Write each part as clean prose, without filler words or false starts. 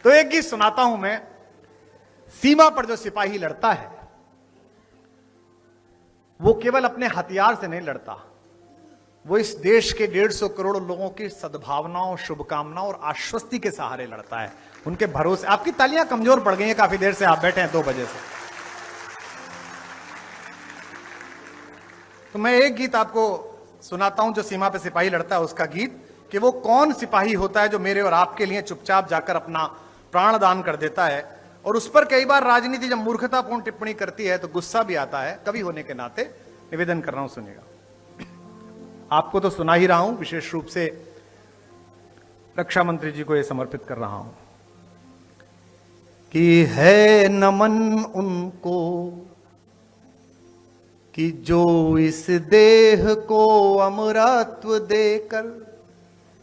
तो एक गीत सुनाता हूं मैं। सीमा पर जो सिपाही लड़ता है वो केवल अपने हथियार से नहीं लड़ता, वो इस देश के 150 करोड़ लोगों की सद्भावनाओं, शुभकामनाओं और आश्वस्ति के सहारे लड़ता है, उनके भरोसे। आपकी तालियां कमजोर पड़ गई हैं, काफी देर से आप बैठे हैं 2 बजे से। तो मैं एक गीत आपको सुनाता हूं जो सीमा पे सिपाही लड़ता है, उसका गीत, कि वो कौन सिपाही होता है जो मेरे और आपके लिए चुपचाप जाकर अपना प्राण दान कर देता है। और उस पर कई बार राजनीति जब मूर्खतापूर्ण टिप्पणी करती है तो गुस्सा भी आता है। कवि होने के नाते निवेदन कर रहा हूं, सुनिएगा। आपको तो सुना ही रहा हूं, विशेष रूप से रक्षा मंत्री जी को यह समर्पित कर रहा हूं कि है नमन उनको कि जो इस देह को अमरत्व देकर।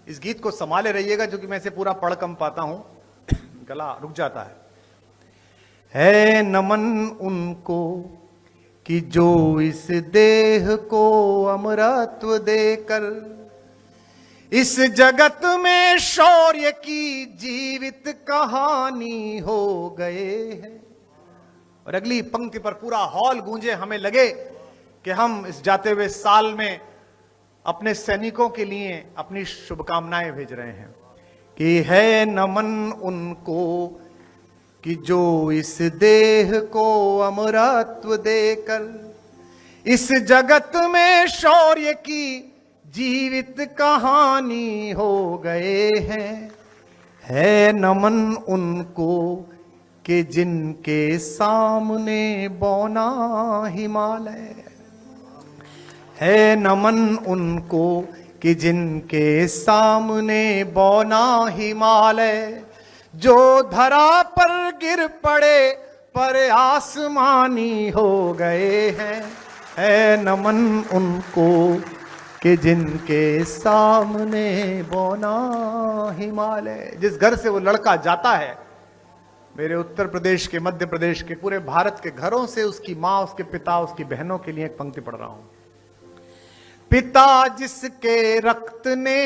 इस गीत को संभाले रहिएगा क्योंकि मैं इसे पूरा पढ़ कम पाता हूं, गला रुक जाता है नमन उनको कि जो इस देह को अमरत्व देकर इस जगत में शौर्य की जीवित कहानी हो गए हैं। और अगली पंक्ति पर पूरा हॉल गूंजे, हमें लगे कि हम इस जाते हुए साल में अपने सैनिकों के लिए अपनी शुभकामनाएं भेज रहे हैं कि है नमन उनको कि जो इस देह को अमरत्व देकर इस जगत में शौर्य की जीवित कहानी हो गए हैं। है नमन उनको कि जिनके सामने बौना हिमालय। है नमन उनको कि जिनके सामने बौना हिमालय, जो धरा पर गिर पड़े पर आसमानी हो गए हैं। है नमन उनको कि जिनके सामने बौना हिमालय। जिस घर से वो लड़का जाता है, मेरे उत्तर प्रदेश के, मध्य प्रदेश के, पूरे भारत के घरों से उसकी मां, उसके पिता, उसकी बहनों के लिए एक पंक्ति पढ़ रहा हूं। पिता जिसके रक्त ने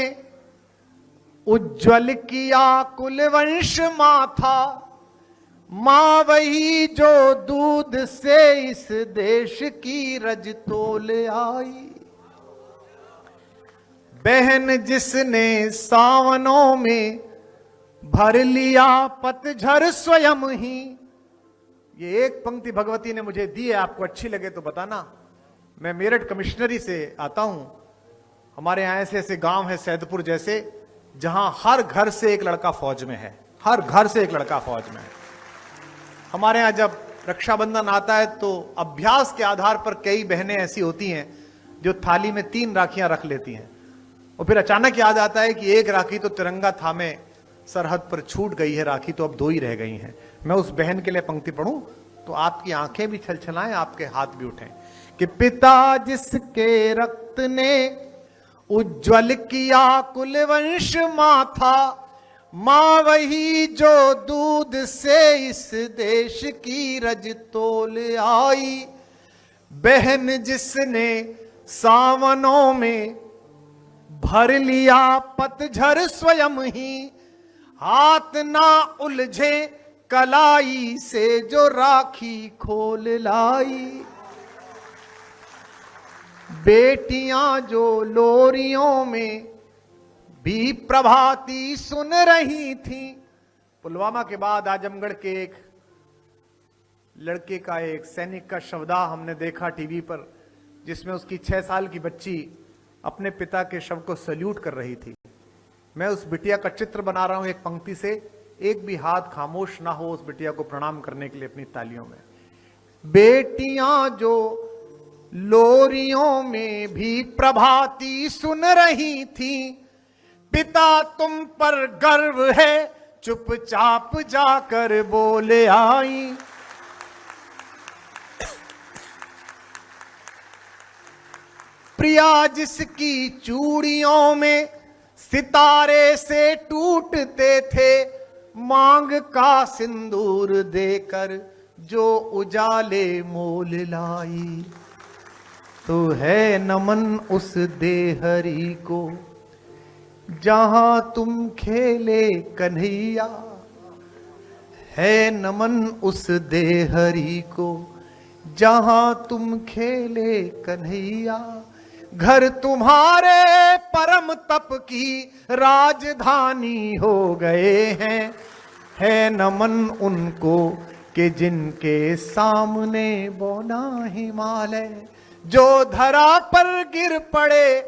उज्जवल किया कुलवंश माथा, मां वही जो दूध से इस देश की रज तोल आई। बहन जिसने सावनों में भर लिया पतझर स्वयं ही। ये एक पंक्ति भगवती ने मुझे दी है, आपको अच्छी लगे तो बताना। मैं मेरठ कमिश्नरी से आता हूं। हमारे यहां ऐसे ऐसे गांव है, सैदपुर जैसे, जहां हर घर से एक लड़का फौज में है, हर घर से एक लड़का फौज में है। हमारे यहां जब रक्षाबंधन आता है तो अभ्यास के आधार पर कई बहनें ऐसी होती हैं जो थाली में 3 राखियां रख लेती हैं, और फिर अचानक याद आता है कि एक राखी तो तिरंगा थामे सरहद पर छूट गई है, राखी तो अब 2 ही रह गई हैं। मैं उस बहन के लिए पंक्ति पढ़ूं तो आपकी आंखें भी छलछलाएं, आपके हाथ भी उठें कि पिता जिसके रक्त ने उज्जवल किया कुलवंश माथा, मां वही जो दूध से इस देश की रज तोल आई। बहन जिसने सावनों में भर लिया पतझर स्वयं ही, हाथ ना उलझे कलाई से जो राखी खोल लाई। बेटियां जो लोरियों में भी प्रभाती सुन रही थी। पुलवामा के बाद आजमगढ़ के एक लड़के का, एक सैनिक का शवदाह हमने देखा टीवी पर, जिसमें उसकी 6 साल की बच्ची अपने पिता के शव को सल्यूट कर रही थी। मैं उस बिटिया का चित्र बना रहा हूं एक पंक्ति से, एक भी हाथ खामोश ना हो उस बिटिया को प्रणाम करने के लिए अपनी तालियों में। बेटियां जो लोरियों में भी प्रभाती सुन रही थी, पिता तुम पर गर्व है चुपचाप जाकर बोले आई। प्रिया जिसकी चूड़ियों में सितारे से टूटते थे, मांग का सिंदूर देकर जो उजाले मोल लाई। तो है नमन उस देहरी को जहां तुम खेले कन्हैया, है नमन उस देहरी को जहां तुम खेले कन्हैया, घर तुम्हारे परम तप की राजधानी हो गए हैं। है नमन उनको कि जिनके सामने बौना हिमालय, जो धरा पर गिर पड़े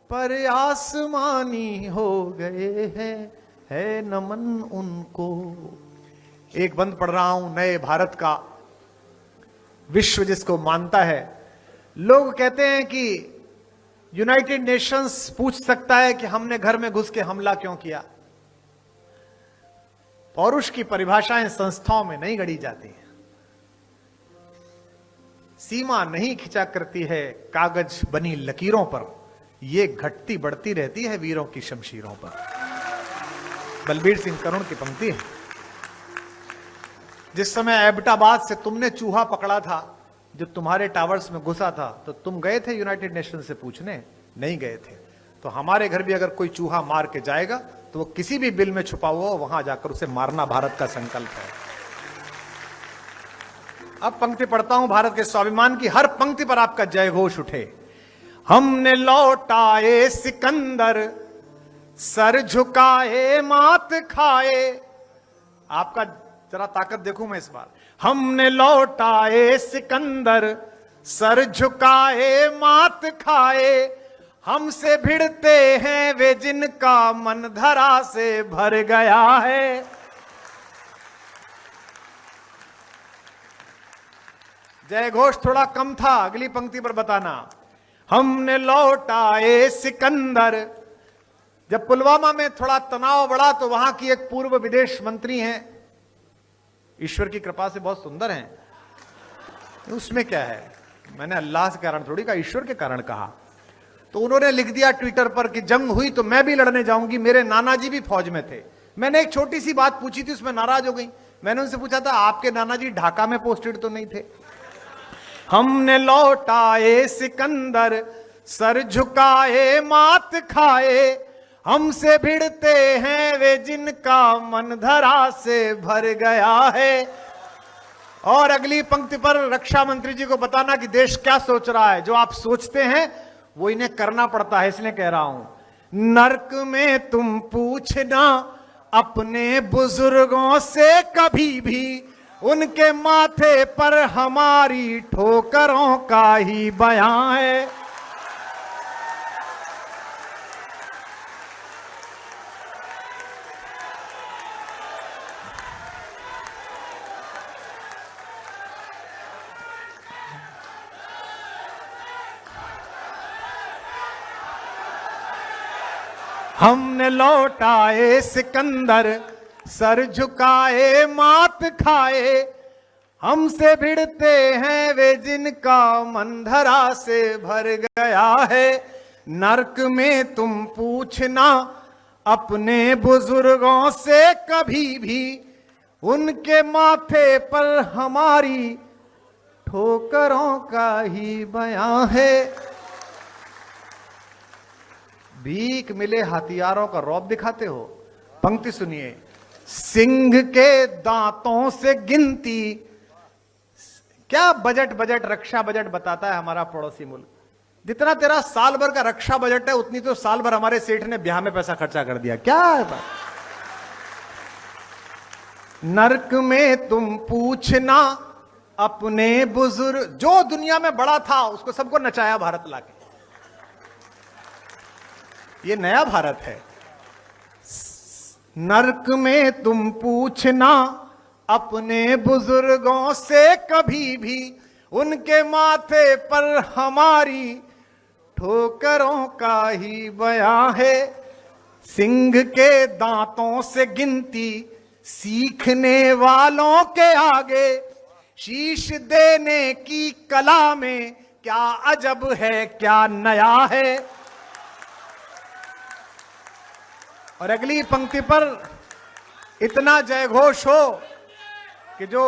पर आसमानी हो गए हैं। है नमन उनको। एक बंद पढ़ रहा हूं नए भारत का, विश्व जिसको मानता है। लोग कहते हैं कि यूनाइटेड नेशंस पूछ सकता है कि हमने घर में घुस के हमला क्यों किया। पौरुष की परिभाषाएं संस्थाओं में नहीं गढ़ी जाती हैं। सीमा नहीं खिंचा करती है कागज बनी लकीरों पर, यह घटती बढ़ती रहती है वीरों की शमशीरों पर। बलबीर सिंह करुण की पंक्ति है। जिस समय एबटाबाद से तुमने चूहा पकड़ा था जो तुम्हारे टावर्स में घुसा था, तो तुम गए थे यूनाइटेड नेशन से पूछने? नहीं गए थे। तो हमारे घर भी अगर कोई चूहा मार के जाएगा तो वो किसी भी बिल में छुपा हुआ वहां जाकर उसे मारना भारत का संकल्प है। अब पंक्ति पढ़ता हूं भारत के स्वाभिमान की। हर पंक्ति पर आपका जय घोष उठे। हमने लौटाए सिकंदर, सर झुकाए मात खाए। आपका जरा ताकत देखूं मैं इस बार। हमने लौटाए सिकंदर, सर झुकाए मात खाए। हमसे भिड़ते हैं वे जिनका मन धरा से भर गया है। जय घोष थोड़ा कम था, अगली पंक्ति पर बताना। हमने लौटाए सिकंदर। जब पुलवामा में थोड़ा तनाव बढ़ा तो वहां की एक पूर्व विदेश मंत्री हैं, ईश्वर की कृपा से बहुत सुंदर हैं। उसमें क्या है, मैंने अल्लाह के कारण थोड़ी कहा, ईश्वर के कारण कहा। तो उन्होंने लिख दिया ट्विटर पर कि जंग हुई तो मैं भी लड़ने जाऊंगी, मेरे नाना जी भी फौज में थे। मैंने एक छोटी सी बात पूछी थी, उसमें नाराज हो गई। मैंने उनसे पूछा था आपके नाना जी ढाका में पोस्टेड तो नहीं थे? हमने लौटाए सिकंदर, सर झुकाए मात खाए। हमसे भिड़ते हैं वे जिनका मन धरा से भर गया है। और अगली पंक्ति पर रक्षा मंत्री जी को बताना कि देश क्या सोच रहा है। जो आप सोचते हैं वो इन्हें करना पड़ता है, इसलिए कह रहा हूं। नर्क में तुम पूछना अपने बुजुर्गों से कभी भी, उनके माथे पर हमारी ठोकरों का ही बयां है। हमने लौटाए सिकंदर, सर झुकाए मात खाए। हमसे भिड़ते हैं वे जिनका मन धरा से भर गया है। नर्क में तुम पूछना अपने बुजुर्गों से कभी भी, उनके माथे पर हमारी ठोकरों का ही बयां है। भीख मिले हथियारों का रौब दिखाते हो। पंक्ति सुनिए। सिंह के दांतों से गिनती। क्या बजट रक्षा बजट बताता है हमारा पड़ोसी मुल्क। जितना तेरा साल भर का रक्षा बजट है उतनी तो साल भर हमारे सेठ ने ब्याह में पैसा खर्चा कर दिया। क्या है बात? नर्क में तुम पूछना अपने बुजुर्ग। जो दुनिया में बड़ा था उसको सबको नचाया भारत लाके। ये नया भारत है। नर्क में तुम पूछना अपने बुजुर्गों से कभी भी, उनके माथे पर हमारी ठोकरों का ही बयां है। सिंह के दांतों से गिनती सीखने वालों के आगे, शीश देने की कला में क्या अजब है, क्या नया है। और अगली पंक्ति पर इतना जयघोष हो कि जो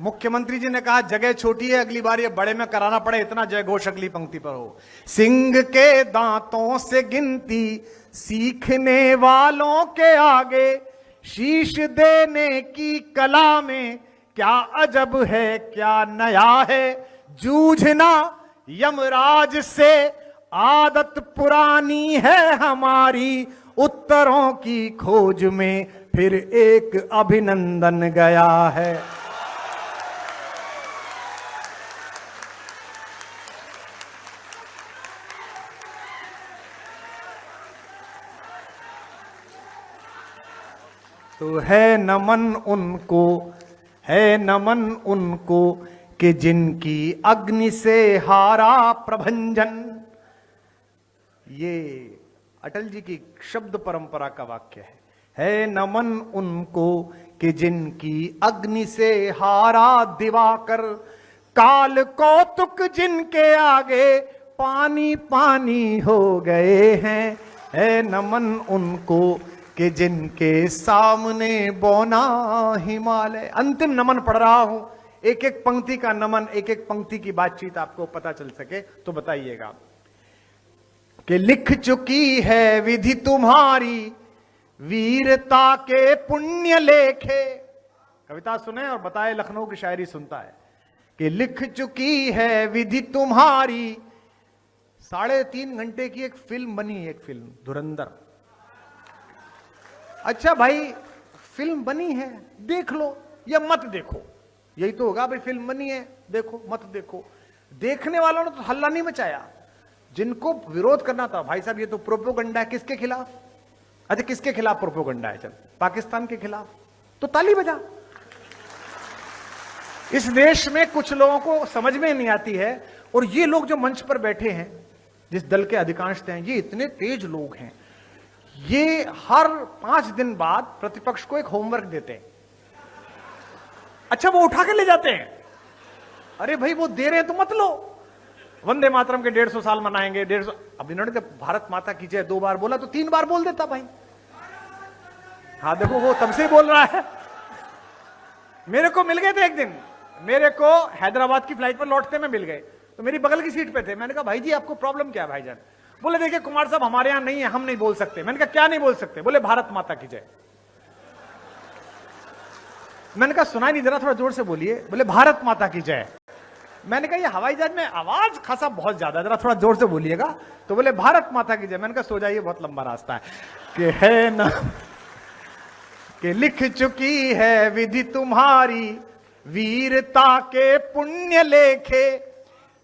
मुख्यमंत्री जी ने कहा जगह छोटी है, अगली बार ये बड़े में कराना पड़े, इतना जयघोष अगली पंक्ति पर हो। सिंह के दांतों से गिनती सीखने वालों के आगे, शीश देने की कला में क्या अजब है, क्या नया है, जूझना यमराज से आदत पुरानी है हमारी, उत्तरों की खोज में फिर एक अभिनंदन गया है। तो है नमन उनको, है नमन उनको कि जिनकी अग्नि से हारा प्रभंजन। ये अटल जी की शब्द परंपरा का वाक्य है नमन उनको कि जिनकी अग्नि से हारा दिवाकर, काल कौतुक जिनके आगे पानी पानी हो गए हैं। है नमन उनको कि जिनके सामने बौना हिमालय। अंतिम नमन पढ़ रहा हूं, एक एक पंक्ति का नमन, एक एक पंक्ति की बातचीत आपको पता चल सके तो बताइएगा कि लिख चुकी है विधि तुम्हारी वीरता के पुण्य लेखे। कविता सुने और बताए, लखनऊ की शायरी सुनता है कि लिख चुकी है विधि तुम्हारी। 3.5 घंटे की एक फिल्म बनी, एक फिल्म धुरंधर। अच्छा भाई, फिल्म बनी है, देख लो या मत देखो, यही तो होगा भाई। फिल्म बनी है, देखो मत देखो। देखने वालों ने तो हल्ला नहीं मचाया, जिनको विरोध करना था भाई साहब ये तो प्रोपोगंडा है। किसके खिलाफ? अच्छा किसके खिलाफ प्रोपोगंडा है? चल पाकिस्तान के खिलाफ, तो ताली बजा। इस देश में कुछ लोगों को समझ में नहीं आती है, और ये लोग जो मंच पर बैठे हैं, जिस दल के अधिकांश हैं, ये इतने तेज लोग हैं, ये हर 5 दिन बाद प्रतिपक्ष को एक होमवर्क देते हैं। अच्छा वो उठा के ले जाते हैं, अरे भाई वो दे रहे हैं तो मत लो। वंदे मातरम के 150 साल मनाएंगे, 150। अब इन्होंने जब भारत माता की जय 2 बार बोला तो 3 बार बोल देता भाई। हाँ देखो वो तब से बोल रहा है। मेरे को मिल गए थे एक दिन, मेरे को हैदराबाद की फ्लाइट पर लौटते में मिल गए, तो मेरी बगल की सीट पे थे। मैंने कहा भाई जी आपको प्रॉब्लम क्या है भाईजान? बोले देखिए कुमार साहब हमारे यहां नहीं है, हम नहीं बोल सकते। मैंने कहा क्या नहीं बोल सकते? बोले भारत माता की जय। मैंने कहा सुनाई नहीं दे रहा, थोड़ा जोर से बोलिए। बोले भारत माता की जय। मैंने कहा ये हवाई जहाज में आवाज खासा बहुत ज्यादा, जरा थोड़ा जोर से बोलिएगा। तो बोले भारत माता की जय। मैंने कहा सो जाइए, बहुत लंबा रास्ता है। कि है ना कि लिख चुकी है विधि तुम्हारी वीरता के पुण्य लेखे,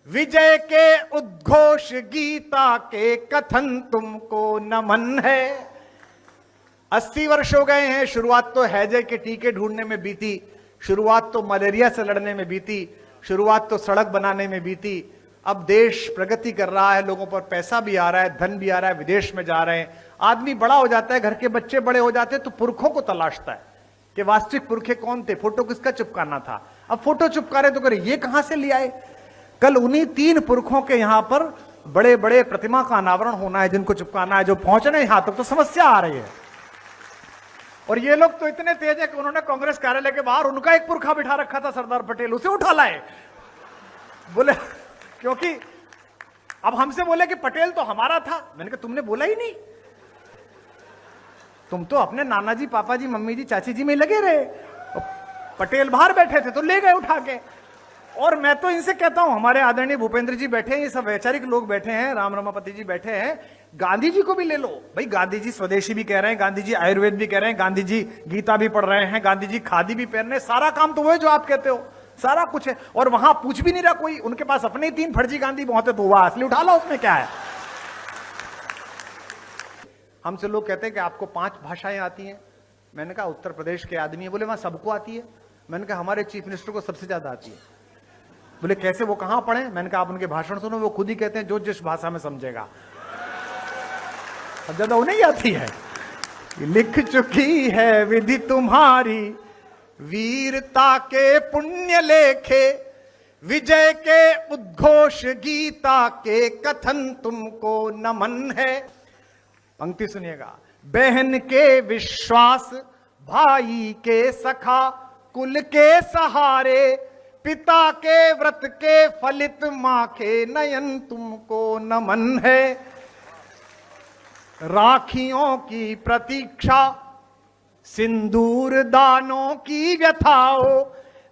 विजय के उद्घोष गीता के कथन तुमको नमन है। 80 वर्ष हो गए हैं। शुरुआत तो हैजे के टीके ढूंढने में बीती, शुरुआत तो मलेरिया से लड़ने में बीती, शुरुआत तो सड़क बनाने में बीती। अब देश प्रगति कर रहा है, लोगों पर पैसा भी आ रहा है, धन भी आ रहा है, विदेश में जा रहे हैं। आदमी बड़ा हो जाता है, घर के बच्चे बड़े हो जाते हैं, तो पुरखों को तलाशता है कि वास्तविक पुरखे कौन थे, फोटो किसका चिपकाना था। अब फोटो चिपका रहे तो करे ये कहां से ले आए? कल उन्हीं 3 पुरखों के यहां पर बड़े बड़े प्रतिमा का अनावरण होना है, जिनको चिपकाना है, जो पहुंच रहे यहां तक तो समस्या आ रही है। और ये लोग तो इतने तेज है कि उन्होंने कांग्रेस कार्यालय के बाहर उनका एक पुरखा बिठा रखा था, सरदार पटेल, उसे उठा लाए। बोले क्योंकि अब हमसे बोले कि पटेल तो हमारा था। मैंने कहा तुमने बोला ही नहीं, तुम तो अपने नाना जी, पापा जी, मम्मी जी, चाची जी में लगे रहे। पटेल बाहर बैठे थे तो ले गए उठा के। और मैं तो इनसे कहता हूं, हमारे आदरणीय भूपेंद्र जी बैठे हैं, ये सब वैचारिक लोग बैठे हैं, राम रमापति जी बैठे हैं, गांधी जी को भी ले लो भाई। गांधी जी स्वदेशी भी कह रहे हैं, गांधी जी आयुर्वेद भी कह रहे हैं, गांधी जी गीता भी पढ़ रहे हैं, गांधी जी खादी भी पहन रहे हैं। सारा काम तो वो है जो आप कहते हो, सारा कुछ है। और वहां पूछ भी नहीं रहा कोई, उनके पास अपने 3 फर्जी गांधी बहुत है, तो वह असली उठा लो, उसमें क्या है। हमसे लोग कहते हैं कि आपको 5 भाषाएं आती हैं। मैंने कहा उत्तर प्रदेश के आदमी है। बोले वहां सबको आती है। मैंने कहा हमारे चीफ मिनिस्टर को सबसे ज्यादा आती है। बोले कैसे, वो कहां पढ़े? मैंने कहा आप उनके भाषण सुनो, वो खुद ही कहते हैं जो जिस भाषा में समझेगा। अब ज्यादा उन्हें ही आती है। लिख चुकी है विधि तुम्हारी वीरता के पुण्य लेखे, विजय के उद्घोष गीता के कथन तुमको नमन है। पंक्ति सुनिएगा। बहन के विश्वास, भाई के सखा, कुल के सहारे, पिता के व्रत के फलित, मां के नयन तुमको नमन है। राखियों की प्रतीक्षा, सिंदूर दानों की व्यथाओ,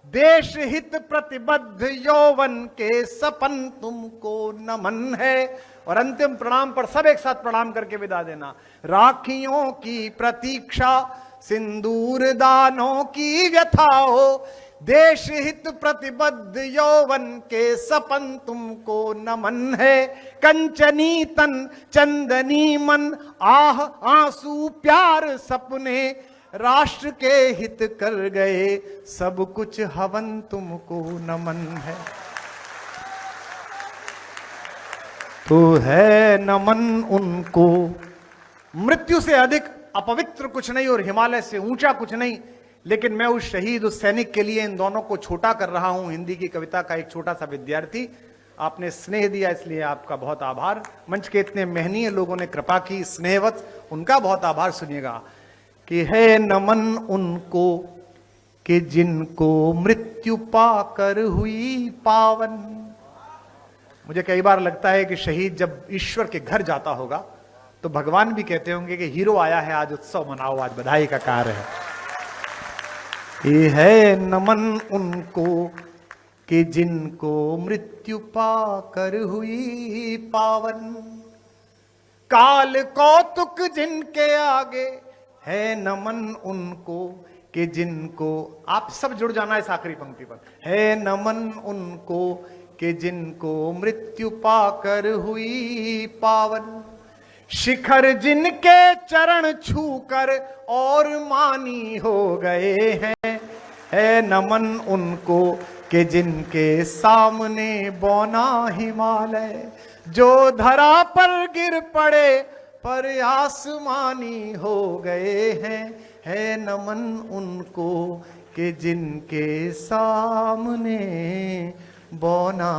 देश हित प्रतिबद्ध यौवन के सपन तुमको नमन है। और अंतिम प्रणाम पर सब एक साथ प्रणाम करके विदा देना। राखियों की प्रतीक्षा, सिंदूर दानों की व्यथाओ, देश हित प्रतिबद्ध यौवन के सपन तुमको नमन है। कंचनी तन चंदनी मन, आह आंसू प्यार सपने, राष्ट्र के हित कर गए सब कुछ हवन तुमको नमन है। तो है नमन उनको, मृत्यु से अधिक अपवित्र कुछ नहीं और हिमालय से ऊंचा कुछ नहीं। लेकिन मैं उस शहीद, उस सैनिक के लिए इन दोनों को छोटा कर रहा हूं। हिंदी की कविता का एक छोटा सा विद्यार्थी, आपने स्नेह दिया इसलिए आपका बहुत आभार। मंच के इतने महनीय लोगों ने कृपा की स्नेहवत, उनका बहुत आभार। सुनिएगा कि है नमन उनको कि जिनको मृत्यु पाकर हुई पावन। मुझे कई बार लगता है कि शहीद जब ईश्वर के घर जाता होगा तो भगवान भी कहते होंगे कि हीरो आया है, आज उत्सव मनाओ, आज बधाई का कार्य है। ये है नमन उनको कि जिनको मृत्यु पाकर हुई पावन। काल कौतुक जिनके आगे, है नमन उनको कि जिनको, आप सब जुड़ जाना इस आखिरी पंक्ति पर, है नमन उनको कि जिनको मृत्यु पाकर हुई पावन। शिखर जिनके चरण छूकर और मानी हो गए हैं, है नमन उनको कि जिनके सामने बौना हिमालय, जो धरा पर गिर पड़े पर आसमानी हो गए हैं, है नमन उनको कि जिनके सामने बौना